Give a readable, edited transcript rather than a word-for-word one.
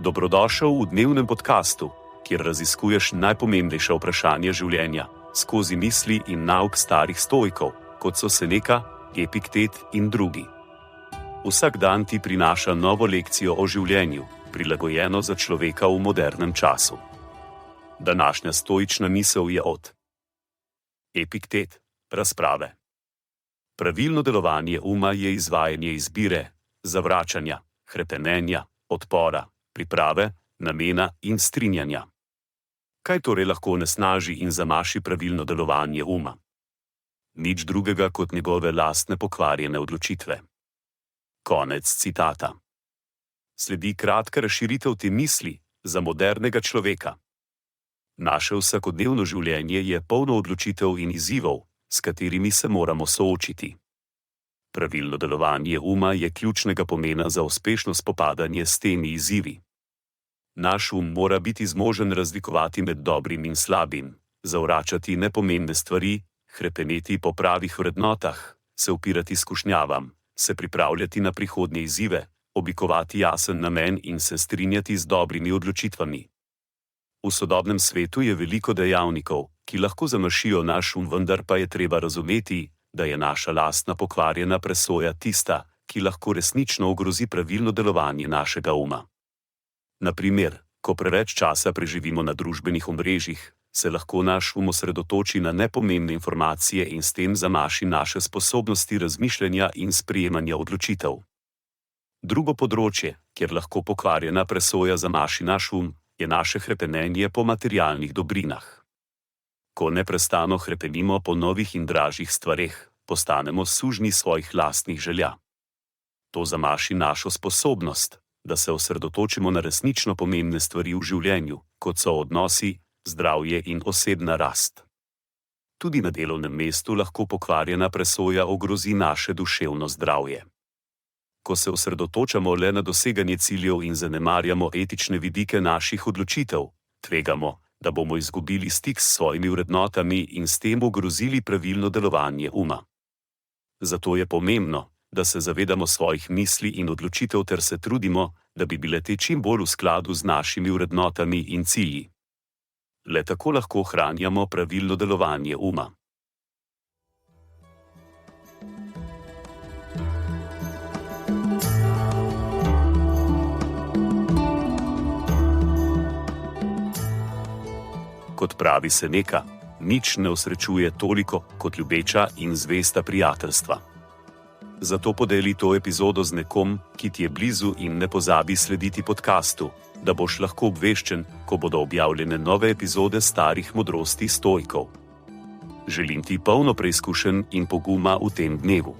Dobrodošel v dnevnem podkastu, kjer raziskuješ najpomembnejša vprašanja življenja skozi misli in nauk starih stoikov, kot so Seneca, Epiktet in drugi. Vsak dan ti prinaša novo lekcijo o življenju, prilagojeno za človeka v modernem času. Današnja stoična misel je od Epiktet, razprave. Pravilno delovanje uma je izvajanje izbire, zavračanja, hrepenenja, odpora, priprave, namena in strinjanja. Kaj torej lahko onesnaži in zamaši pravilno delovanje uma? Nič drugega kot njegove lastne pokvarjene odločitve. Konec citata. Sledi kratka razširitev te misli za modernega človeka. Naše vsakodnevno življenje je polno odločitev in izzivov, s katerimi se moramo soočiti. Pravilno delovanje uma je ključnega pomena za uspešno spopadanje s temi izzivi. Naš mora biti zmožen razlikovati med dobrim in slabim, zavračati nepomembne stvari, hrepeneti po pravih vrednotah, se upirati skušnjavam, se pripravljati na prihodnje izzive, oblikovati jasen namen in se strinjati z dobrimi odločitvami. V sodobnem svetu je veliko dejavnikov, ki lahko zamašijo naš vendar pa je treba razumeti, da je naša lastna pokvarjena presoja tista, ki lahko resnično ogrozi pravilno delovanje našega uma. Na primer, ko preveč časa preživimo na družbenih omrežjih, se lahko naš osredotoči na nepomembne informacije in s tem zamaši naše sposobnosti razmišljanja in sprejemanja odločitev. Drugo področje, kjer lahko pokvarjena presoja zamaši naš je naše hrepenenje po materialnih dobrinah. Ko neprestano hrepenimo po novih in dražjih stvareh, postanemo sužnji svojih lastnih želja. To zamaši našo sposobnost, da se osredotočimo na resnično pomembne stvari v življenju, kot so odnosi, zdravje in osebna rast. Tudi na delovnem mestu lahko pokvarjena presoja ogrozi naše duševno zdravje. Ko se osredotočamo le na doseganje ciljev in zanemarjamo etične vidike naših odločitev, tvegamo, da bomo izgubili stik s svojimi vrednotami in s tem ogrozili pravilno delovanje uma. Zato je pomembno, da se zavedamo svojih misli in odločitev ter se trudimo, da bi bile te čim bolj v skladu z našimi vrednotami in cilji. Le tako lahko ohranjamo pravilno delovanje uma. Kot pravi Seneca, nič ne osrečuje toliko kot ljubeča in zvesta prijateljstva. Zato podeli to epizodo z nekom, ki ti je blizu in ne pozabi slediti podkastu, da boš lahko obveščen, ko bodo objavljene nove epizode starih modrosti stoikov. Želim ti polno preizkušenj in poguma v tem dnevu.